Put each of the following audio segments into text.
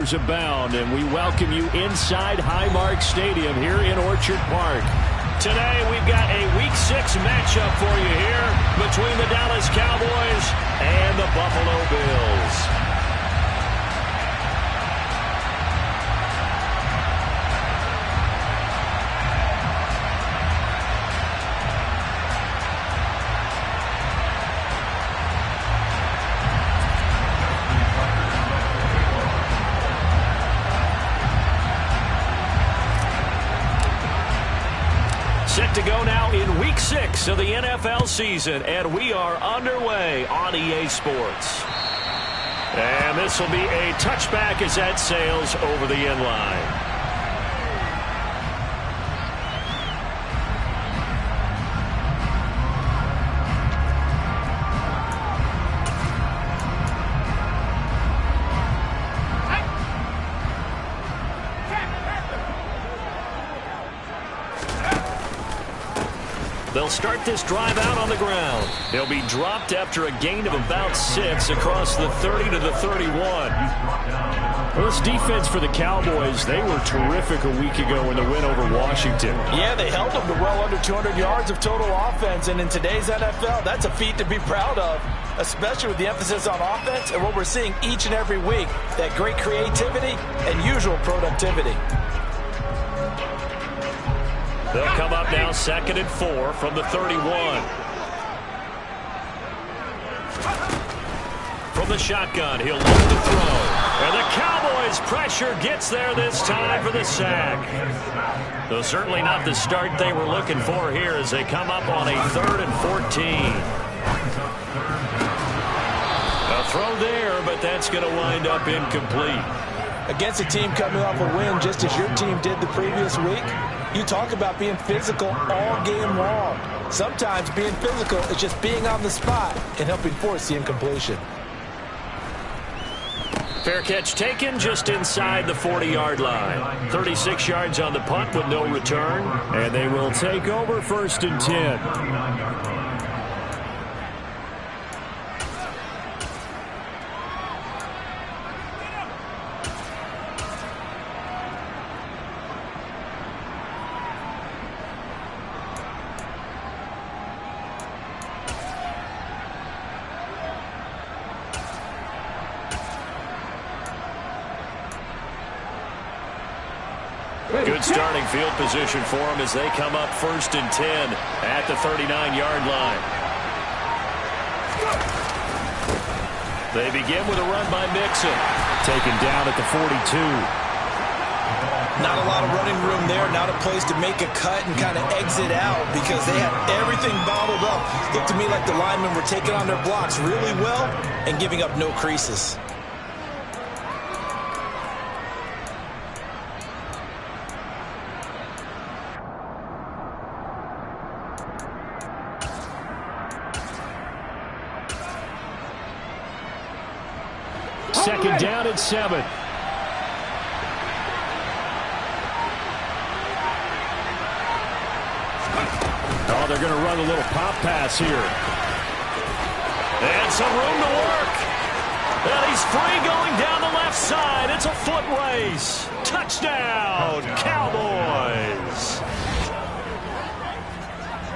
Abound, and we welcome you inside Highmark Stadium here in Orchard Park. Today we've got a Week 6 matchup for you here between the Dallas Cowboys and the Buffalo Bills. Set to go now in Week 6 of the NFL season, and we are underway on EA Sports. And this will be a touchback as that sails over the end line. They'll start this drive out on the ground. He'll be dropped after a gain of about 6 across the 30 to the 31. Well, this defense for the Cowboys, they were terrific a week ago in the win over Washington. Yeah, they held them to well under 200 yards of total offense, and in today's NFL, that's a feat to be proud of, especially with the emphasis on offense and what we're seeing each and every week, that great creativity and usual productivity. They'll come up now 2nd and 4 from the 31. From the shotgun, he'll look to throw. And the Cowboys' pressure gets there this time for the sack. Though certainly not the start they were looking for here as they come up on a 3rd and 14. A throw there, but that's going to wind up incomplete. Against a team coming off a win just as your team did the previous week, you talk about being physical all game long. Sometimes being physical is just being on the spot and helping force the incompletion. Fair catch taken just inside the 40-yard line. 36 yards on the punt with no return. And they will take over 1st and 10. Good starting field position for them as they come up 1st and 10 at the 39-yard line. They begin with a run by Mixon. Taken down at the 42. Not a lot of running room there. Not a place to make a cut and kind of exit out because they have everything bottled up. Looked to me like the linemen were taking on their blocks really well and giving up no creases. Second down at 7. Oh, they're going to run a little pop pass here. And some room to work. And he's free going down the left side. It's a foot race. Touchdown, Cowboys.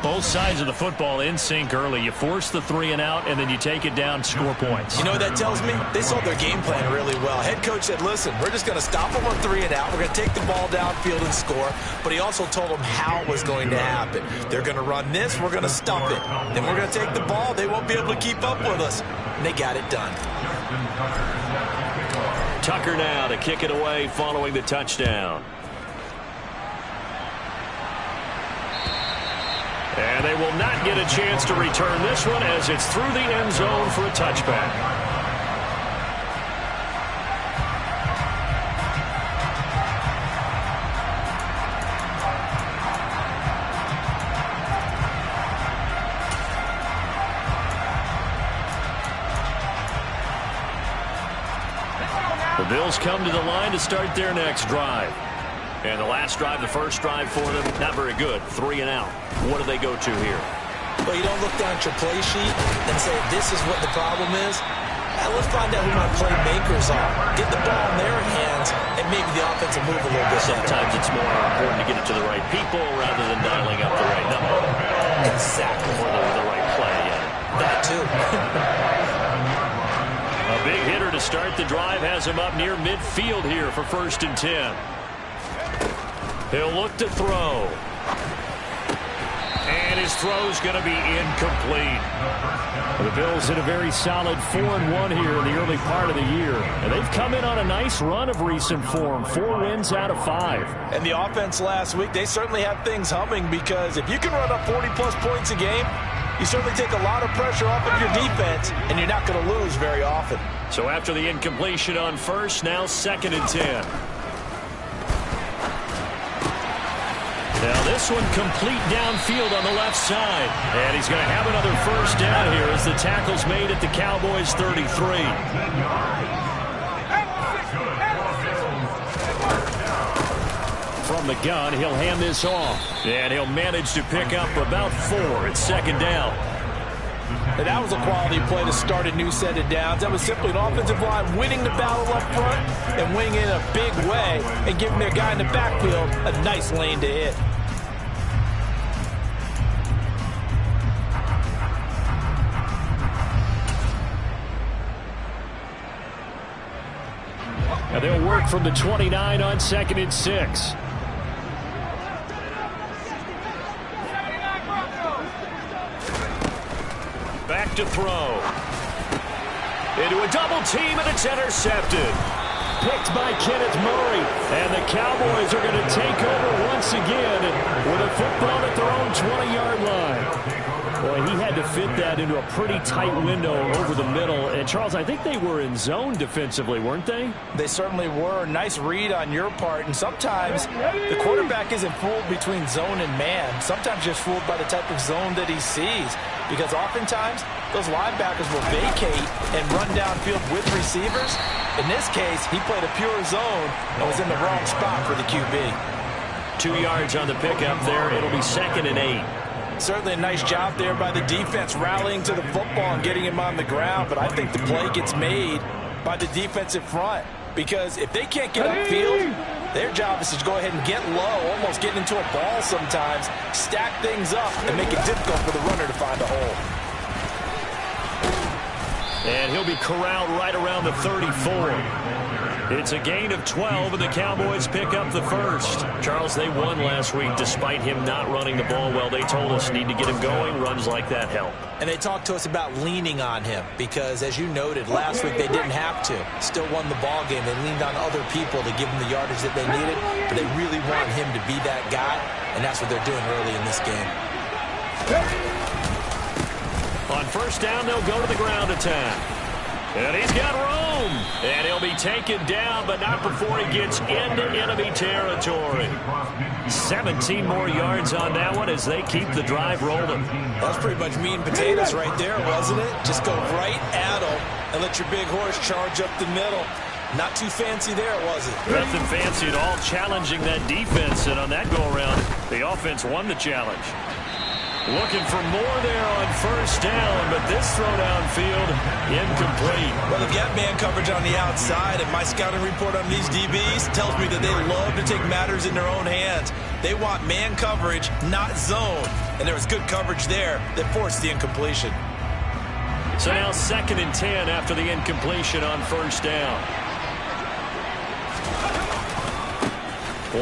Both sides of the football in sync early. You force the 3 and out, and then you take it down, score points. You know what that tells me? They sold their game plan really well. Head coach said, listen, we're just going to stop them on 3 and out. We're going to take the ball downfield and score. But he also told them how it was going to happen. They're going to run this. We're going to stop it. Then we're going to take the ball. They won't be able to keep up with us. And they got it done. Tucker now to kick it away following the touchdown. And they will not get a chance to return this one as it's through the end zone for a touchback. The Bills come to the line to start their next drive. And the last drive, the first drive for them, not very good. 3 and out. What do they go to here? Well, you don't look down at your play sheet and say, this is what the problem is. Yeah, let's find out who my playmakers are. Get the ball in their hands, and maybe the offense will move a little bit better. Sometimes it's more important to get it to the right people rather than dialing up the right number. Exactly. Or the right play, yeah. That too. A big hitter to start the drive has him up near midfield here for 1st and 10. He'll look to throw. And his throw's going to be incomplete. The Bills in a very solid 4-1 here in the early part of the year. And they've come in on a nice run of recent form. 4 wins out of 5. And the offense last week, they certainly have things humming, because if you can run up 40-plus points a game, you certainly take a lot of pressure off of your defense, and you're not going to lose very often. So after the incompletion on first, now 2nd and 10. Now this one complete downfield on the left side. And he's going to have another 1st down here as the tackle's made at the Cowboys' 33. From the gun, he'll hand this off. And he'll manage to pick up about 4. It's 2nd down. And that was a quality play to start a new set of downs. That was simply an offensive line winning the battle up front and winning in a big way and giving their guy in the backfield a nice lane to hit. And they'll work from the 29 on 2nd and 6. Back to throw. Into a double team, and it's intercepted. Picked by Kenneth Murray. And the Cowboys are going to take over once again with a football at their own 20-yard line. Boy, he had to fit that into a pretty tight window over the middle. And, Charles, I think they were in zone defensively, weren't they? They certainly were. Nice read on your part. And sometimes the quarterback isn't fooled between zone and man. Sometimes just fooled by the type of zone that he sees. Because oftentimes, those linebackers will vacate and run downfield with receivers. In this case, he played a pure zone and was in the wrong spot for the QB. 2 yards on the pickup there. It'll be 2nd and 8. Certainly a nice job there by the defense rallying to the football and getting him on the ground. But I think the play gets made by the defensive front. Because if they can't get upfield, their job is to go ahead and get low, almost get into a ball sometimes, stack things up, and make it difficult for the runner to find a hole. And he'll be corralled right around the 34. It's a gain of 12, and the Cowboys pick up the 1st. Charles, they won last week despite him not running the ball well. They told us need to get him going. Runs like that help. And they talked to us about leaning on him because, as you noted, last week they didn't have to. Still won the ball game. They leaned on other people to give them the yardage that they needed, but they really want him to be that guy, and that's what they're doing early in this game. On 1st down, they'll go to the ground attack. And he's got room. And he'll be taken down, but not before he gets into enemy territory. 17 more yards on that one as they keep the drive rolling. That's pretty much meat and potatoes right there, wasn't it? Just go right at him and let your big horse charge up the middle. Not too fancy there, was it? Nothing fancy at all, challenging that defense. And on that go-around, the offense won the challenge. Looking for more there on 1st down, but this throw downfield, incomplete. Well, if you have man coverage on the outside, and my scouting report on these DBs tells me that they love to take matters in their own hands. They want man coverage, not zone. And there was good coverage there that forced the incompletion. So now 2nd and 10 after the incompletion on 1st down.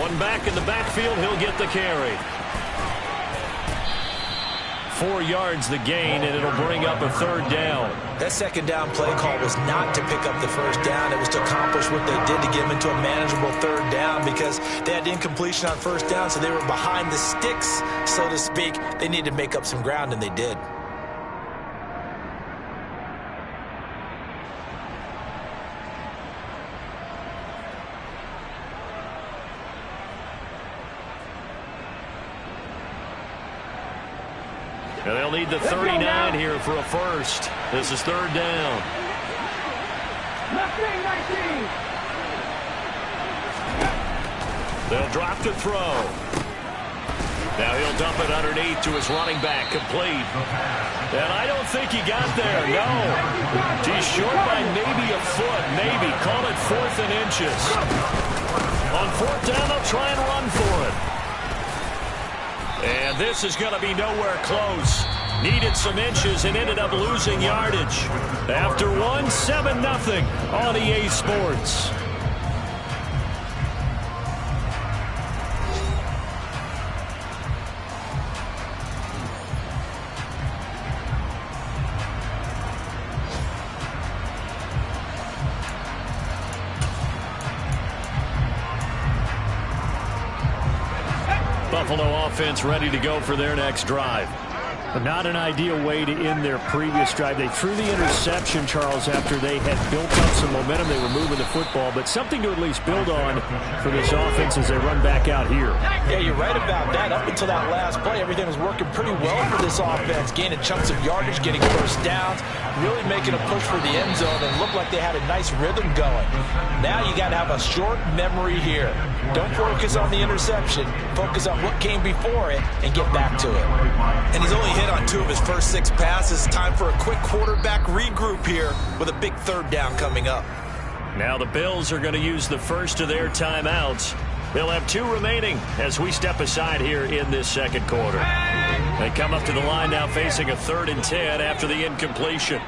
One back in the backfield, he'll get the carry. 4 yards the gain, and it'll bring up a 3rd down. That 2nd down play call was not to pick up the 1st down. It was to accomplish what they did to get him into a manageable 3rd down because they had incompletion on 1st down, so they were behind the sticks, so to speak. They needed to make up some ground, and they did. And they'll need the 39 here for a 1st. This is 3rd down. They'll drop to throw. Now he'll dump it underneath to his running back, complete. And I don't think he got there, no. He's short by maybe a foot, maybe. Call it 4th and inches. On 4th down, they'll try and run for it. And this is going to be nowhere close. Needed some inches and ended up losing yardage. After one, 7-0 on EA Sports. Buffalo offense ready to go for their next drive. But not an ideal way to end their previous drive. They threw the interception, Charles, after they had built up some momentum. They were moving the football, but something to at least build on for this offense as they run back out here. Yeah, you're right about that. Up until that last play, everything was working pretty well for this offense, gaining chunks of yardage, getting first downs, really making a push for the end zone, and looked like they had a nice rhythm going. Now you got to have a short memory here. Don't focus on the interception. Focus on what came before it and get back to it. And he's only hit on 2 of his first 6 passes. Time for a quick quarterback regroup here with a big 3rd down coming up. Now the Bills are going to use the first of their timeouts. They'll have 2 remaining as we step aside here in this second quarter. They come up to the line now facing a 3rd and 10 after the incompletion.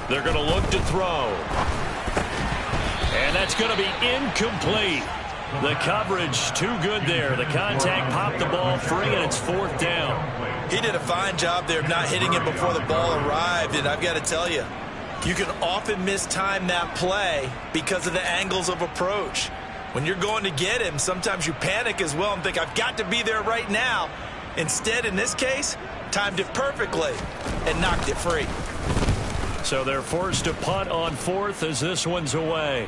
They're going to look to throw. And that's going to be incomplete. The coverage too good there. The contact popped the ball free, and it's 4th down. He did a fine job there of not hitting him before the ball arrived, and I've got to tell you, you can often mistime that play because of the angles of approach. When you're going to get him, sometimes you panic as well and think, I've got to be there right now. Instead, in this case, timed it perfectly and knocked it free. So they're forced to punt on 4th as this one's away.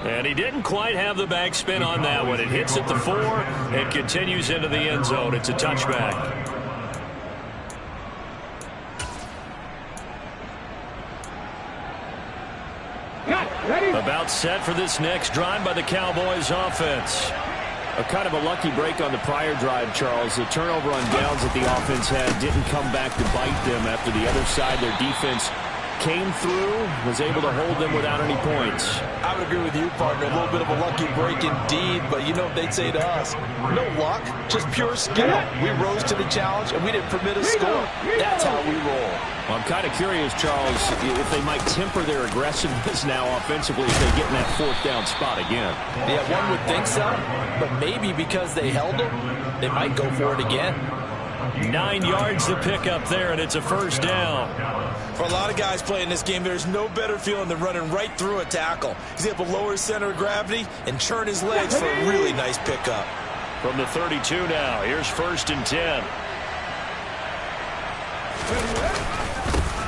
And he didn't quite have the backspin on that one. It hits at the 4 and continues into the end zone. It's a touchback. About set for this next drive by the Cowboys offense. A kind of a lucky break on the prior drive, Charles. The turnover on downs that the offense had didn't come back to bite them after the other side. Their defense came through, was able to hold them without any points. I would agree with you, partner. A little bit of a lucky break indeed, but you know what they'd say to us? No luck, just pure skill. We rose to the challenge, and we didn't permit a score. That's how we roll. Well, I'm kind of curious, Charles, if they might temper their aggressiveness now offensively if they get in that 4th down spot again. Yeah, one would think so, but maybe because they held them, they might go for it again. 9 yards to pick up there, and it's a 1st down. For a lot of guys playing this game, there's no better feeling than running right through a tackle. He's able to lower his center of gravity and churn his legs for a really nice pickup. From the 32 now, here's 1st and 10.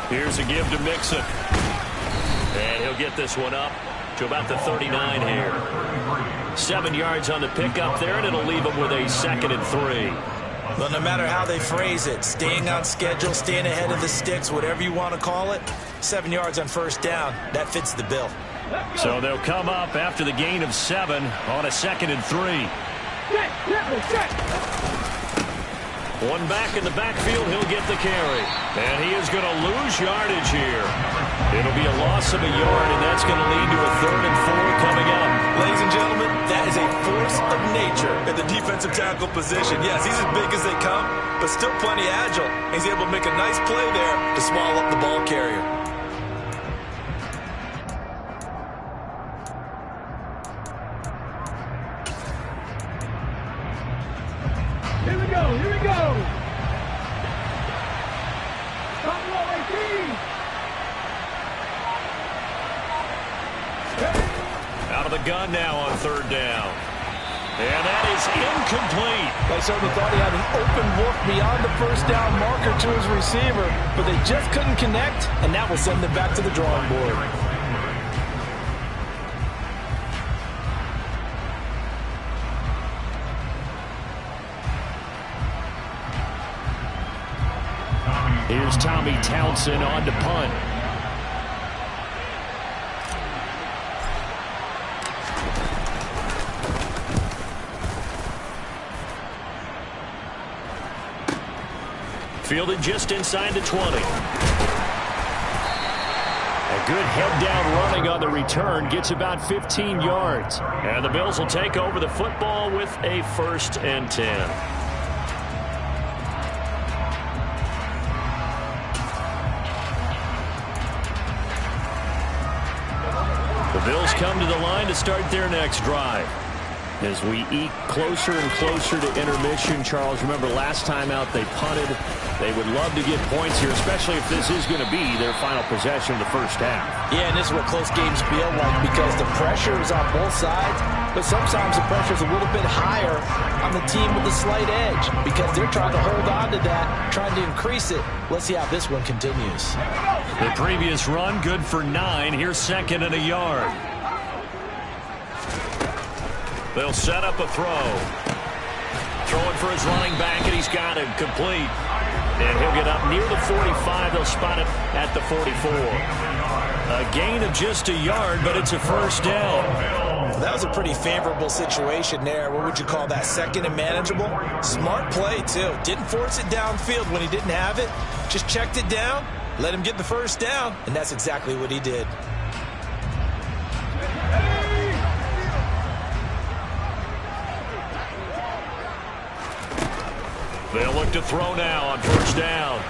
Here's a give to Mixon. And he'll get this one up to about the 39 here. 7 yards on the pickup there, and it'll leave him with a 2nd and 3. Well, no matter how they phrase it, staying on schedule, staying ahead of the sticks, whatever you want to call it, 7 yards on 1st down, that fits the bill. So they'll come up after the gain of 7 on a 2nd and 3. One back in the backfield, he'll get the carry. And he is going to lose yardage here. It'll be a loss of a yard, and that's going to lead to a 3rd and 4 coming up. Ladies and gentlemen, that is a force of nature at the defensive tackle position. Yes, he's as big as they come, but still plenty agile. He's able to make a nice play there to swallow up the ball carrier. Here we go, here we go. Buffalo 18. Out of the gun now on 3rd down. And that is incomplete. I certainly thought he had an open look beyond the 1st down marker to his receiver, but they just couldn't connect, and that will send them back to the drawing board. Here's Tommy Townsend on to punt. Fielded just inside the 20. A good head-down running on the return. Gets about 15 yards. And the Bills will take over the football with a 1st and 10. The Bills come to the line to start their next drive. As we eke closer and closer to intermission, Charles, remember last time out they punted. They would love to get points here, especially if this is going to be their final possession of the first half. Yeah, and this is what close games feel like because the pressure is on both sides, but sometimes the pressure is a little bit higher on the team with the slight edge because they're trying to hold on to that, trying to increase it. Let's see how this one continues. The previous run, good for 9. Here's 2nd and a yard. They'll set up a throw. Throwing for his running back, and he's got it complete. And he'll get up near the 45. They'll spot it at the 44. A gain of just a yard, but it's a 1st down. That was a pretty favorable situation there. What would you call that? 2nd and manageable? Smart play, too. Didn't force it downfield when he didn't have it. Just checked it down, let him get the 1st down, and that's exactly what he did. They'll look to throw now on 1st down.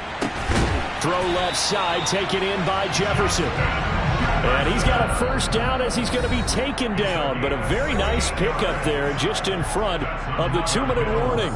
Throw left side, taken in by Jefferson. And he's got a 1st down as he's going to be taken down. But a very nice pickup there just in front of the 2-minute warning.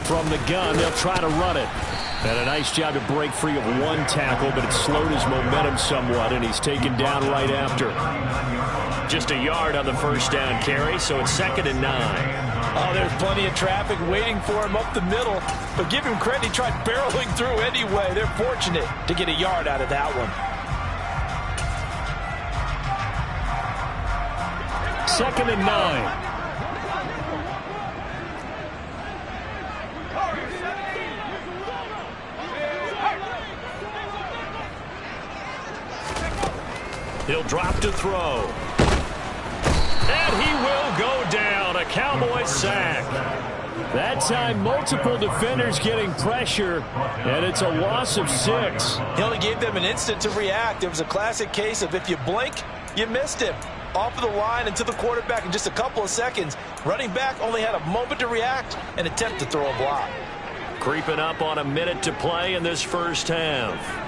From the gun, they'll try to run it. And a nice job to break free of 1 tackle, but it slowed his momentum somewhat, and he's taken down right after. Just a yard on the 1st down carry, so it's 2nd and 9. Oh, there's plenty of traffic waiting for him up the middle. But give him credit, he tried barreling through anyway. They're fortunate to get a yard out of that one. 2nd and 9. He'll drop to throw. And he will go down. A Cowboy sack. That time, multiple defenders getting pressure, and it's a loss of 6. He only gave them an instant to react. It was a classic case of if you blink, you missed him. Off of the line and to the quarterback in just a couple of seconds. Running back only had a moment to react and attempt to throw a block. Creeping up on a minute to play in this first half.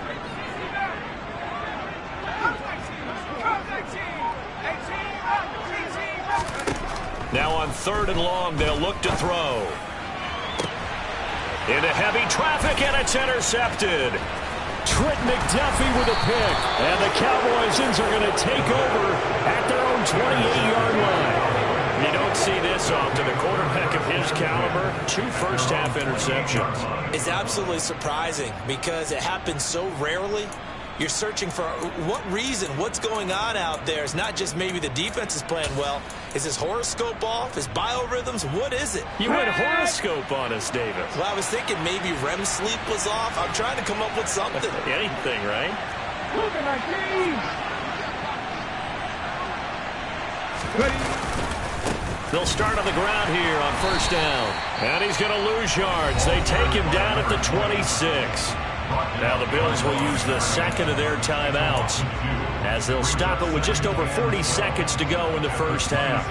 Now on 3rd and long, they'll look to throw. Into heavy traffic, and it's intercepted. Trent McDuffie with a pick. And the Cowboys are going to take over at their own 28-yard line. You don't see this often. The quarterback of his caliber, 2 first-half interceptions. It's absolutely surprising because it happens so rarely. You're searching for what reason, what's going on out there. It's not just maybe the defense is playing well. Is his horoscope off? His biorhythms? What is it? You went horoscope on us, David. Well, I was thinking maybe REM sleep was off. I'm trying to come up with something. Anything, right? Look at my team. They'll start on the ground here on 1st down. And he's going to lose yards. They take him down at the 26. Now the Bills will use the 2nd of their timeouts as they'll stop it with just over 40 seconds to go in the first half.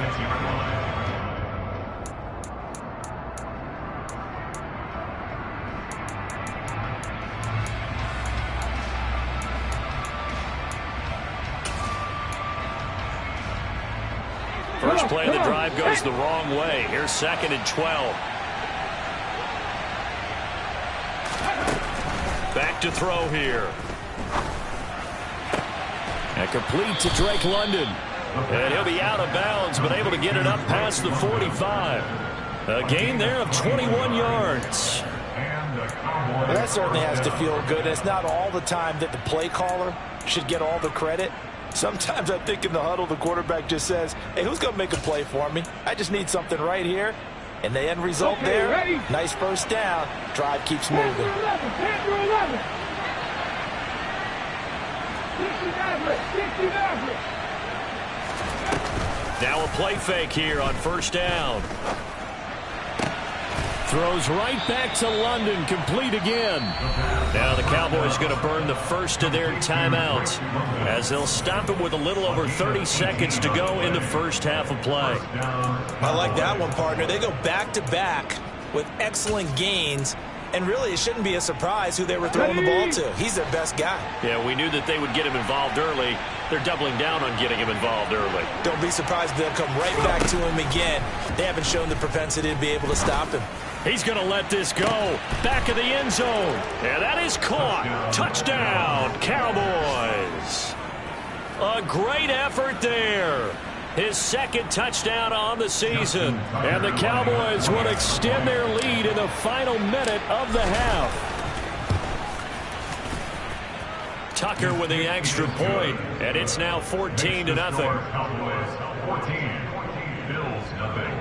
First play of the drive goes the wrong way. Here's 2nd and 12. Back to throw here. And complete to Drake London. And he'll be out of bounds, but able to get it up past the 45. A gain there of 21 yards. Well, that certainly has to feel good. It's not all the time that the play caller should get all the credit. Sometimes I think in the huddle, the quarterback just says, hey, who's going to make a play for me? I just need something right here. And the end result there, ready? Nice first down. Drive keeps moving. Now a play fake here on first down. Throws right back to London, complete again. Now the Cowboys going to burn the first of their timeouts as they'll stop it with a little over 30 seconds to go in the first half of play. I like that one, partner. They go back-to-back with excellent gains. And really, it shouldn't be a surprise who they were throwing the ball to. He's their best guy. Yeah, we knew that they would get him involved early. They're doubling down on getting him involved early. Don't be surprised if they'll come right back to him again. They haven't shown the propensity to be able to stop him. He's going to let this go. Back of the end zone. And that is caught. Touchdown, Cowboys. A great effort there. His second touchdown on the season. And the Cowboys will extend their lead in the final minute of the half. Tucker with the extra point, and it's now 14-0. Cowboys 14, Bills nothing.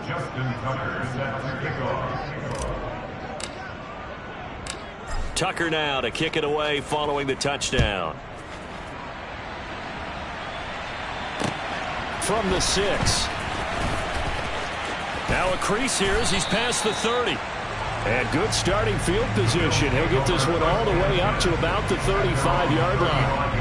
Justin Tucker set to kick off. Tucker now to kick it away following the touchdown. From the 6. Now a crease here as he's past the 30. And good starting field position. He'll get this one all the way up to about the 35-yard line.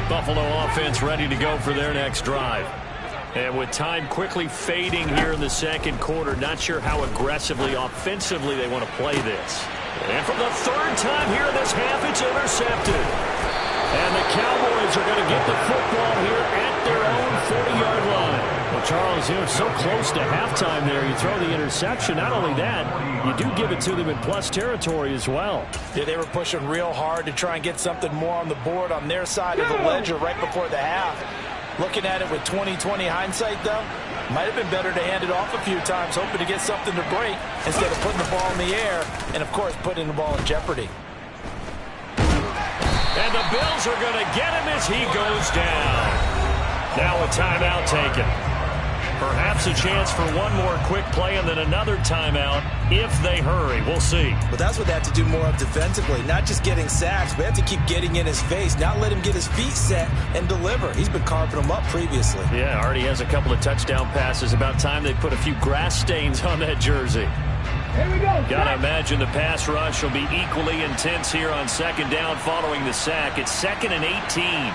Buffalo offense ready to go for their next drive. And with time quickly fading here in the second quarter, not sure how aggressively, offensively they want to play this. And for the third time here in this half, it's intercepted. And the Cowboys are going to get the football here at their own 40-yard line. Well, Charles, you're so close to halftime there. You throw the interception. Not only that, you do give it to them in plus territory as well. Yeah, they were pushing real hard to try and get something more on the board on their side of the ledger right before the half. Looking at it with 20/20 hindsight, though, might have been better to hand it off a few times, hoping to get something to break instead of putting the ball in the air and, of course, putting the ball in jeopardy. And the Bills are going to get him as he goes down. Now a timeout taken. Perhaps a chance for one more quick play and then another timeout if they hurry. We'll see. But that's what they have to do more of defensively, not just getting sacks. We have to keep getting in his face, not let him get his feet set and deliver. He's been carving them up previously. Yeah, already has a couple of touchdown passes. About time they put a few grass stains on that jersey. Here we go. Gotta imagine the pass rush will be equally intense here on second down following the sack. It's 2nd and 18.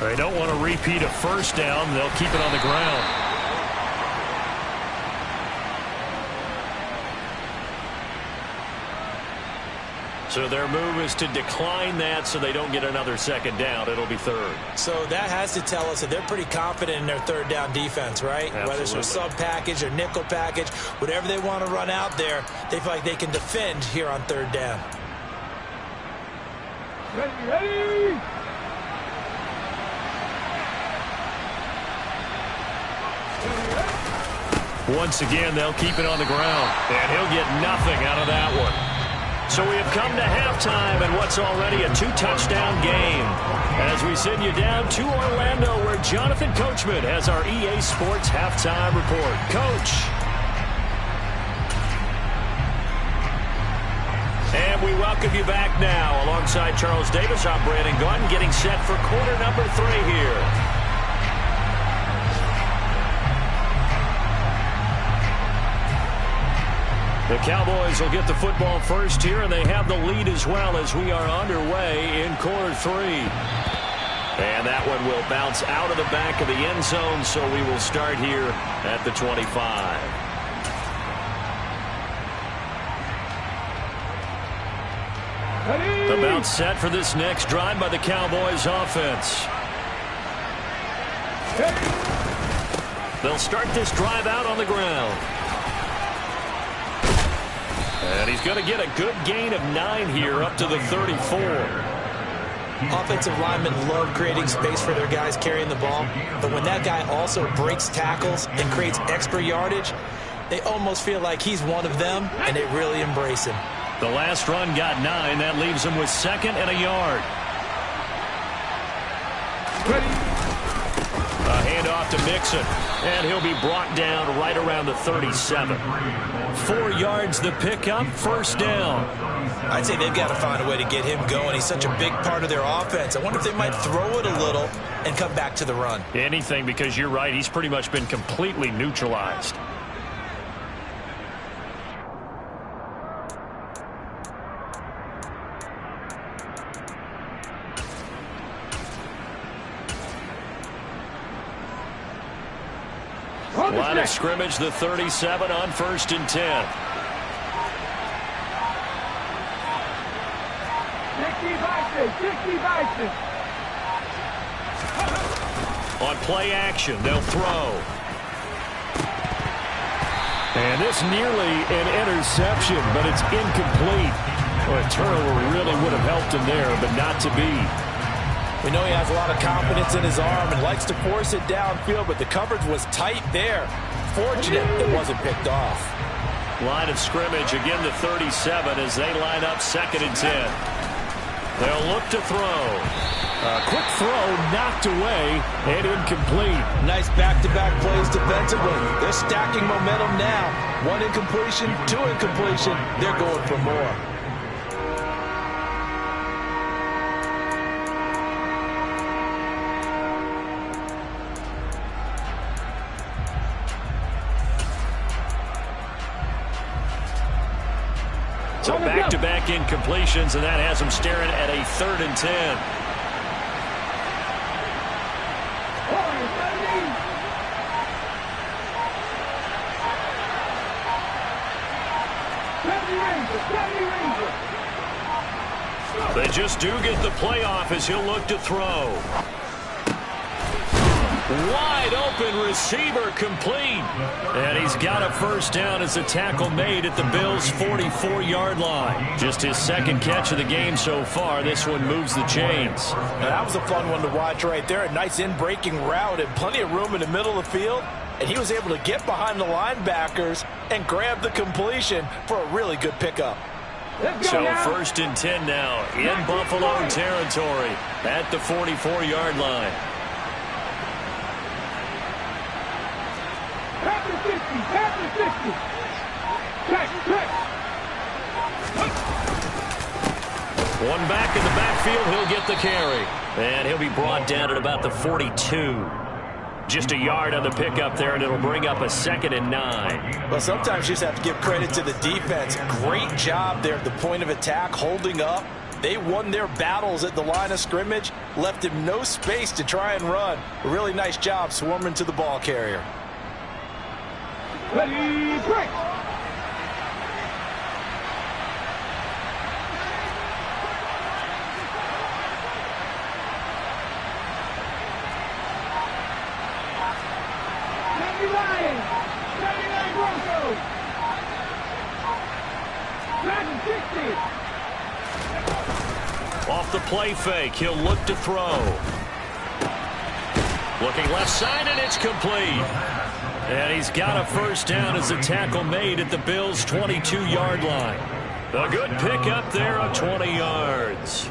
They don't want to repeat a first down. They'll keep it on the ground. So their move is to decline that so they don't get another second down. It'll be third. So that has to tell us that they're pretty confident in their third down defense, right? Absolutely. Whether it's a sub package or nickel package, whatever they want to run out there, they feel like they can defend here on third down. Ready. Once again, they'll keep it on the ground, and he'll get nothing out of that one. So we have come to halftime in what's already a 2-touchdown game. As we send you down to Orlando, where Jonathan Coachman has our EA Sports halftime report. Coach. And we welcome you back now. Alongside Charles Davis, I'm Brandon Gunn, getting set for quarter number 3 here. The Cowboys will get the football first here, and they have the lead as well as we are underway in quarter 3. And that one will bounce out of the back of the end zone, so we will start here at the 25. About set for this next drive by the Cowboys offense. They'll start this drive out on the ground. And he's going to get a good gain of 9 here up to the 34. Offensive linemen love creating space for their guys carrying the ball, but when that guy also breaks tackles and creates extra yardage, they almost feel like he's one of them, and they really embrace him. The last run got 9. That leaves him with 2nd and a yard. A handoff to Mixon, and he'll be brought down right around the 37. 4 yards the pickup, first down. I'd say they've got to find a way to get him going. He's such a big part of their offense. I wonder if they might throw it a little and come back to the run. Anything, because you're right, he's pretty much been completely neutralized. Line of scrimmage, the 37 on 1st and 10. 60. On play action, they'll throw. And this nearly an interception, but it's incomplete. Well, a turnover really would have helped him there, but not to be. We know he has a lot of confidence in his arm and likes to force it downfield, but the coverage was tight there. Fortunate it wasn't picked off. Line of scrimmage, again the 37 as they line up 2nd and 10. They'll look to throw. A quick throw knocked away and incomplete. Nice back-to-back plays defensively. They're stacking momentum now. 1 incompletion, 2 incompletion. They're going for more. So back-to-back incompletions, and that has him staring at a 3rd and 10. They just do get the playoff as he'll look to throw. Wide open receiver complete. And he's got a first down as a tackle made at the Bills' 44-yard line. Just his 2nd catch of the game so far. This one moves the chains. Now, that was a fun one to watch right there. A nice in-breaking route and plenty of room in the middle of the field. And he was able to get behind the linebackers and grab the completion for a really good pickup. So 1st and 10 now in Buffalo territory at the 44-yard line. One back in the backfield, he'll get the carry. And he'll be brought down at about the 42. Just a yard on the pickup there, and it'll bring up a 2nd and 9. Well, sometimes you just have to give credit to the defense. Great job there at the point of attack, holding up. They won their battles at the line of scrimmage, left him no space to try and run. A really nice job swarming to the ball carrier. Ready, break. Off the play fake, he'll look to throw. Looking left side, and it's complete. And he's got a first down as a tackle made at the Bills' 22-yard line. A good pickup there of 20 yards.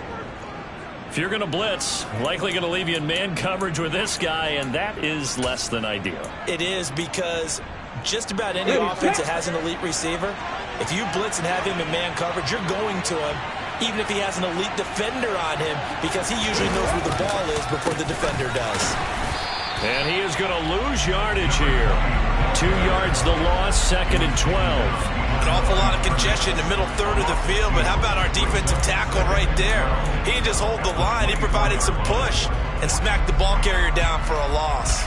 If you're going to blitz, likely going to leave you in man coverage with this guy, and that is less than ideal. It is, because just about any offense that has an elite receiver, if you blitz and have him in man coverage, you're going to him, even if he has an elite defender on him, because he usually knows where the ball is before the defender does. And he is going to lose yardage here. 2 yards the loss, 2nd and 12. An awful lot of congestion in the middle third of the field, but how about our defensive tackle right there? He didn't just hold the line, he provided some push and smacked the ball carrier down for a loss.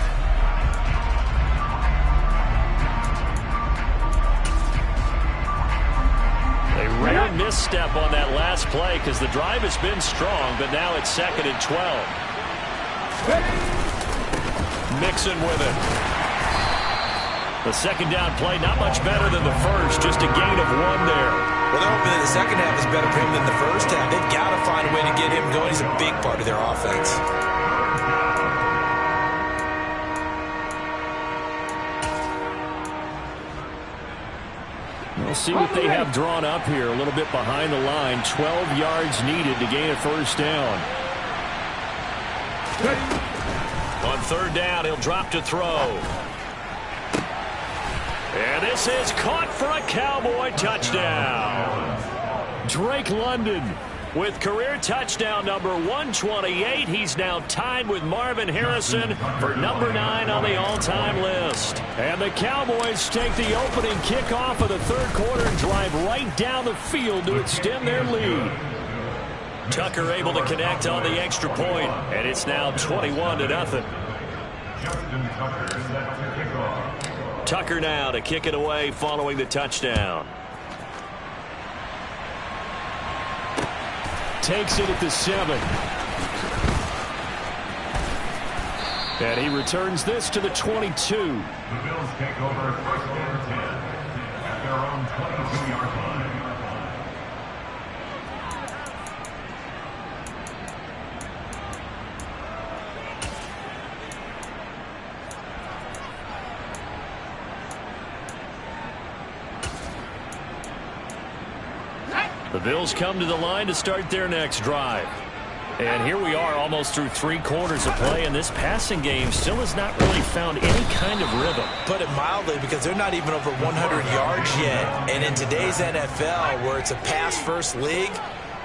They ran one misstep on that last play because the drive has been strong, but now it's 2nd and 12. Mixon with it. The second down play, not much better than the first, just a gain of 1 there. Well, they're hoping that the second half is better for him than the first half. They've got to find a way to get him going. He's a big part of their offense. We'll see what they have drawn up here. A little bit behind the line. 12 yards needed to gain a first down. On 3rd down, he'll drop to throw. And this is caught for a Cowboy touchdown. Drake London with career touchdown number 128. He's now tied with Marvin Harrison for number 9 on the all-time list. And the Cowboys take the opening kickoff of the 3rd quarter and drive right down the field to extend their lead. Tucker able to connect on the extra point, and it's now 21-0. Tucker now to kick it away following the touchdown. Takes it at the 7. And he returns this to the 22. The Bills take over 1st and 10 at their own 22-yard line. The Bills come to the line to start their next drive. And here we are almost through 3 quarters of play, and this passing game still has not really found any kind of rhythm. Put it mildly, because they're not even over 100 yards yet. And in today's NFL, where it's a pass-first league,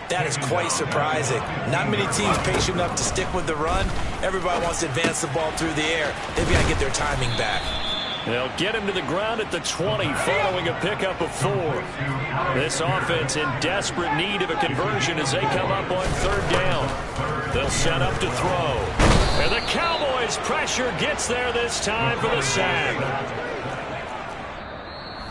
that is quite surprising. Not many teams patient enough to stick with the run. Everybody wants to advance the ball through the air. They've got to get their timing back. They'll get him to the ground at the 20 following a pickup of 4. This offense in desperate need of a conversion as they come up on 3rd down. They'll set up to throw. And the Cowboys' pressure gets there this time for the sack.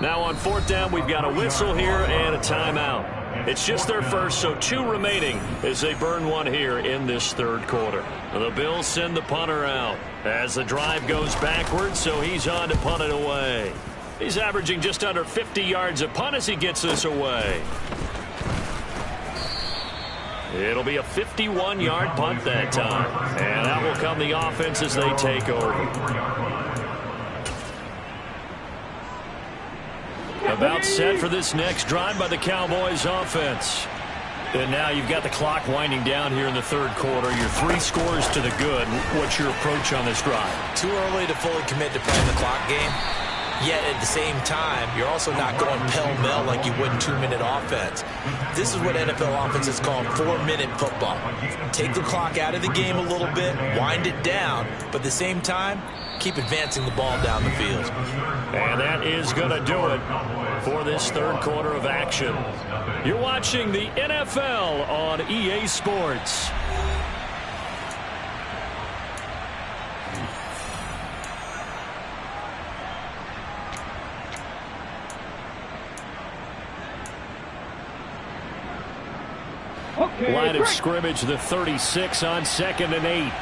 Now on 4th down, we've got a whistle here and a timeout. It's just their first, so 2 remaining as they burn 1 here in this 3rd quarter. The Bills send the punter out as the drive goes backwards, so he's on to punt it away. He's averaging just under 50 yards a punt as he gets this away. It'll be a 51-yard punt that time, and that will come the offense as they take over. About set for this next drive by the Cowboys offense. And now you've got the clock winding down here in the 3rd quarter. Your 3 scores to the good. What's your approach on this drive? Too early to fully commit to playing the clock game. Yet at the same time, you're also not going pell-mell like you would in 2-minute offense. This is what NFL offenses call 4-minute football. Take the clock out of the game a little bit, wind it down, but at the same time, keep advancing the ball down the field. And that is going to do it for this 3rd quarter of action. You're watching the NFL on EA Sports. Line of scrimmage, the 36 on 2nd and 8.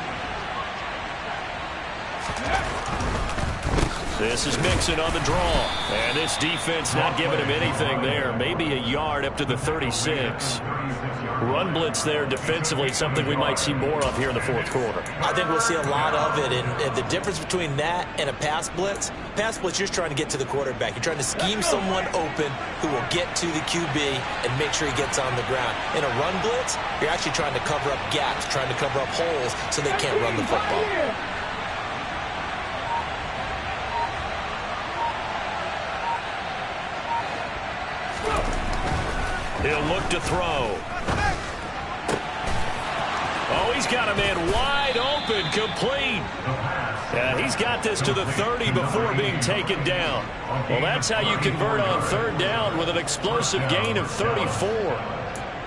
This is Mixon on the draw. And this defense not giving him anything there. Maybe a yard up to the 36. Run blitz there defensively, something we might see more of here in the 4th quarter. I think we'll see a lot of it. And the difference between that and a pass blitz, you're just trying to get to the quarterback. You're trying to scheme someone open who will get to the QB and make sure he gets on the ground. In a run blitz, you're actually trying to cover up gaps, trying to cover up holes so they can't run the football. He'll look to throw. Oh, he's got a man wide open, complete. Yeah, he's got this to the 30 before being taken down. Well, that's how you convert on 3rd down with an explosive gain of 34.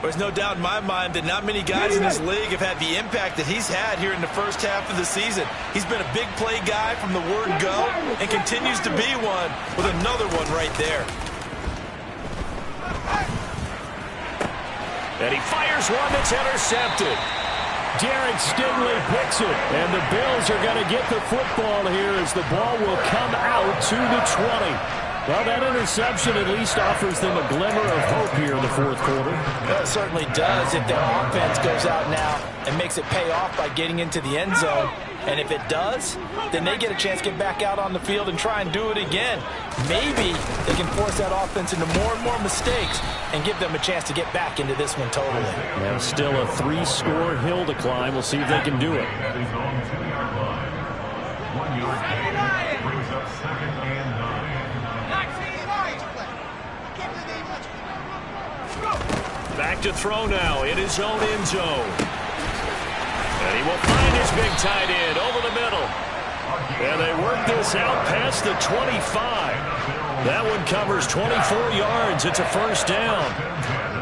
There's no doubt in my mind that not many guys in this league have had the impact that he's had here in the first half of the season. He's been a big play guy from the word go and continues to be one with another one right there. And he fires one that's intercepted. Derek Stingley picks it, and the Bills are going to get the football here as the ball will come out to the 20. Well, that interception at least offers them a glimmer of hope here in the fourth quarter. It certainly does if their offense goes out now and makes it pay off by getting into the end zone. And if it does, then they get a chance to get back out on the field and try and do it again. Maybe they can force that offense into more and more mistakes and give them a chance to get back into this one totally. Now still a 3-score hill to climb. We'll see if they can do it. 1 yard gain brings up 2nd and 9. Back to throw now in his own end zone. And he will find his big tight end over the middle. And they work this out past the 25. That one covers 24 yards. It's a first down.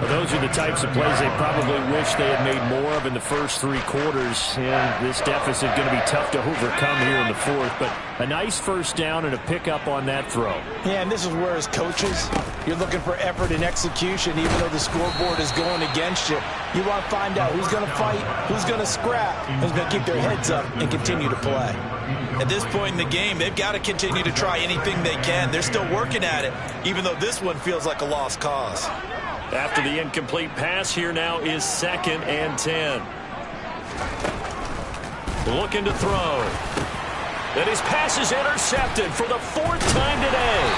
Well, those are the types of plays they probably wish they had made more of in the first 3 quarters. And this deficit going to be tough to overcome here in the fourth. But a nice first down and a pickup on that throw. Yeah, and this is where as coaches, you're looking for effort and execution even though the scoreboard is going against you. You want to find out who's going to fight, who's going to scrap, who's going to keep their heads up and continue to play. At this point in the game, they've got to continue to try anything they can. They're still working at it, even though this one feels like a lost cause. After the incomplete pass, here now is 2nd and 10. Looking to throw. And his pass is intercepted for the 4th time today.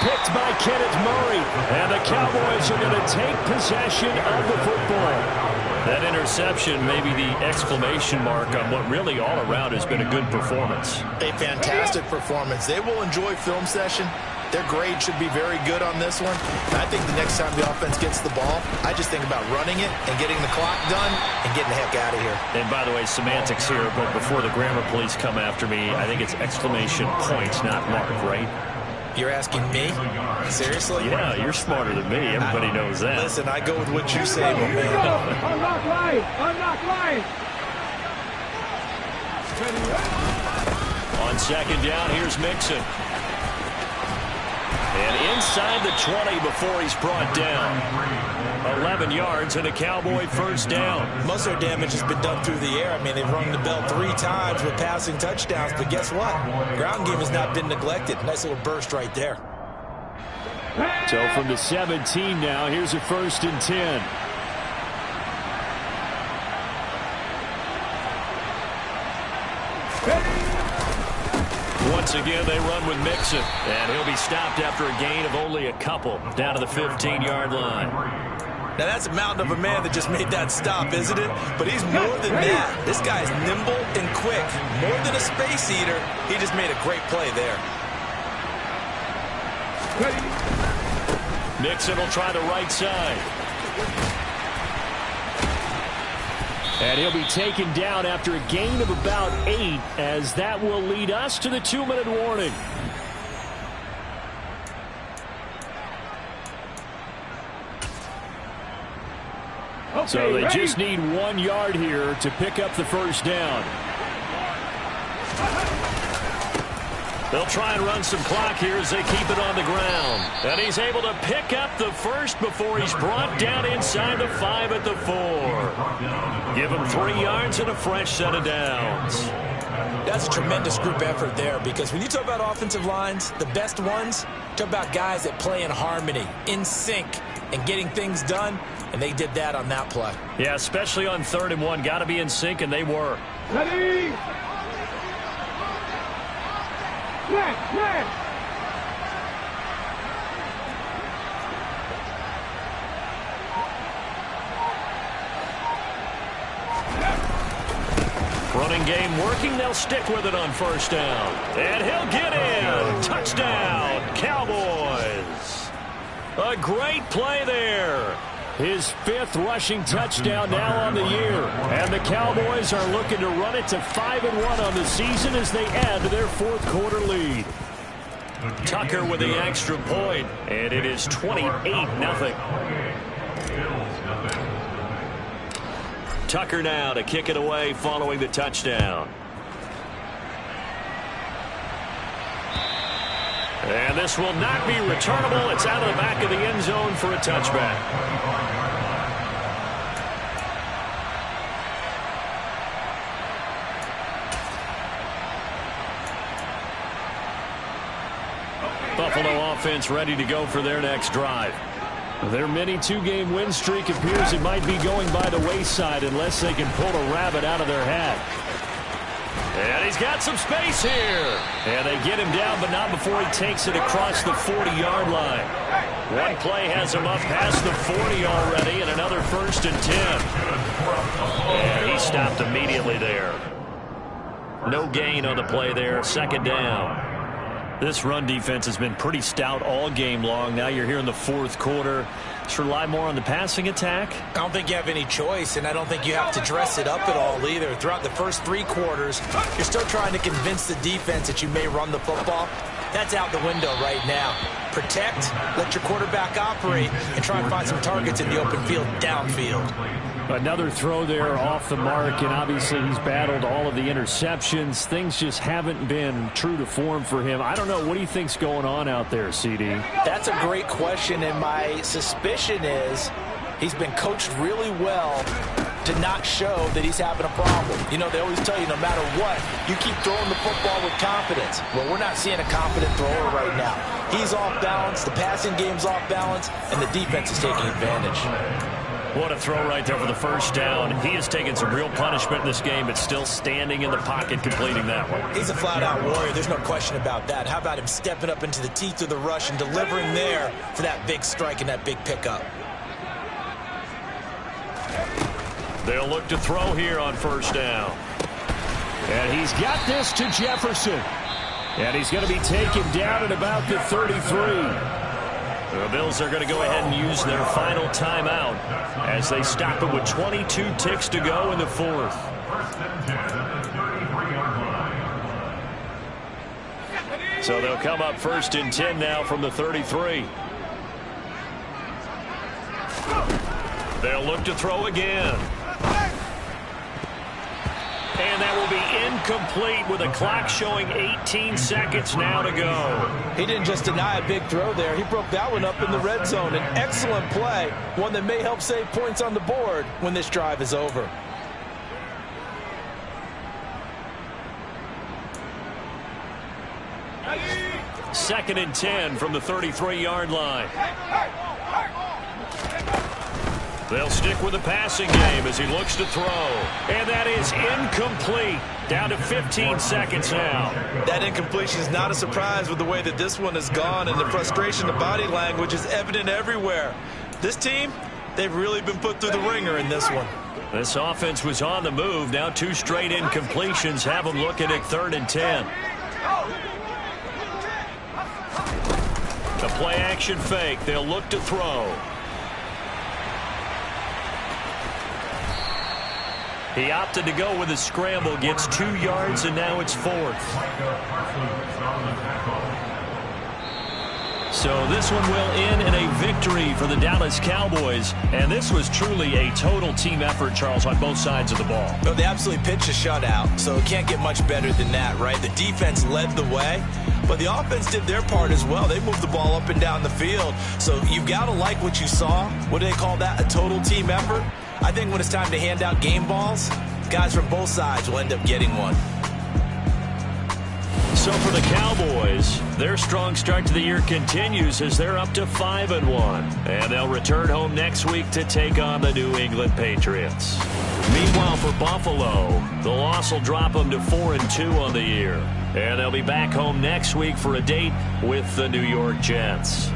Picked by Kenneth Murray. And the Cowboys are going to take possession of the football. That interception may be the exclamation mark on what really all around has been a good performance. A fantastic performance. They will enjoy film session. Their grade should be very good on this one. I think the next time the offense gets the ball, I just think about running it and getting the clock done and getting the heck out of here. And by the way, semantics here, but before the grammar police come after me, I think it's exclamation point, not mark, right? You're asking me? Seriously? Yeah, you're smarter than me. Everybody knows that. Listen, I go with what you say, my man. I'm not lying. I'm not lying. On 2nd down, here's Mixon. And inside the 20 before he's brought down. 11 yards and a Cowboy first down. Most of their damage has been done through the air. I mean, they've rung the bell 3 times with passing touchdowns. But guess what? Ground game has not been neglected. Nice little burst right there. So from the 17 now, here's a 1st and 10. Once again, they run with Mixon. And he'll be stopped after a gain of only a couple down to the 15-yard line. Now, that's a mountain of a man that just made that stop, isn't it? But he's more than that. This guy's nimble and quick. More than a space eater, he just made a great play there. Mixon will try the right side. And he'll be taken down after a gain of about 8, as that will lead us to the 2-minute warning. Okay, So they ready? just need 1 yard here to pick up the first down. They'll try and run some clock here as they keep it on the ground. And he's able to pick up the first before he's brought down inside the 5 at the 4. Give him 3 yards and a fresh set of downs. That's a tremendous group effort there, because when you talk about offensive lines, the best ones, talk about guys that play in harmony, in sync, and getting things done, and they did that on that play. Yeah, especially on 3rd and 1. Got to be in sync, and they were. Ready? Snap. Running game working. They'll stick with it on first down. And he'll get in. Touchdown, Cowboys. A great play there. His 5th rushing touchdown now on the year. And the Cowboys are looking to run it to 5-1 on the season as they add to their 4th quarter lead. Tucker with the extra point, and it is 28-0. Tucker now to kick it away following the touchdown. And this will not be returnable. It's out of the back of the end zone for a touchback. offense ready to go for their next drive. Their mini two-game win streak appears it might be going by the wayside unless they can pull a rabbit out of their hat. And he's got some space here. And they get him down, but not before he takes it across the 40-yard line. One play has him up past the 40 already, and another 1st and 10. And he stopped immediately there. No gain on the play there. 2nd down. This run defense has been pretty stout all game long. Now you're here in the 4th quarter. Just rely more on the passing attack. I don't think you have any choice, and I don't think you have to dress it up at all either. Throughout the first 3 quarters, you're still trying to convince the defense that you may run the football. That's out the window right now. Protect, let your quarterback operate, and try and find some targets in the open field downfield. Another throw there off the mark, and obviously he's battled all of the interceptions. Things just haven't been true to form for him. I don't know. What do you think's going on out there, CD? That's a great question, and my suspicion is he's been coached really well to not show that he's having a problem. You know, they always tell you no matter what, you keep throwing the football with confidence. Well, we're not seeing a confident thrower right now. He's off balance, the passing game's off balance, and the defense is taking advantage. What a throw right there for the 1st down. He has taken some real punishment in this game, but still standing in the pocket completing that one. He's a flat-out warrior. There's no question about that. How about him stepping up into the teeth of the rush and delivering there for that big strike and that big pickup? They'll look to throw here on 1st down. And he's got this to Jefferson. And he's going to be taken down at about the 33. The Bills are going to go ahead and use their final timeout as they stop it with 22 ticks to go in the 4th. So they'll come up 1st and 10 now from the 33. They'll look to throw again. And that will be incomplete with a clock showing 18 seconds now to go. He didn't just deny a big throw there. He broke that one up in the red zone. An excellent play, one that may help save points on the board when this drive is over. Second and 10 from the 33-yard line. They'll stick with the passing game as he looks to throw. And that is incomplete. Down to 15 seconds now. That incompletion is not a surprise with the way that this one has gone, and the frustration of body language is evident everywhere. This team, they've really been put through the ringer in this one. This offense was on the move. Now 2 straight incompletions have them looking at 3rd and 10. The play action fake. They'll look to throw. He opted to go with a scramble, gets 2 yards, and now it's 4th. So this one will end in a victory for the Dallas Cowboys. And this was truly a total team effort, Charles, on both sides of the ball. No, they absolutely pitched a shutout, so it can't get much better than that, right? The defense led the way, but the offense did their part as well. They moved the ball up and down the field. So you've got to like what you saw. What do they call that? A total team effort? I think when it's time to hand out game balls, guys from both sides will end up getting one. So for the Cowboys, their strong start to the year continues as they're up to 5-1. And they'll return home next week to take on the New England Patriots. Meanwhile, for Buffalo, the loss will drop them to 4-2 on the year. And they'll be back home next week for a date with the New York Jets.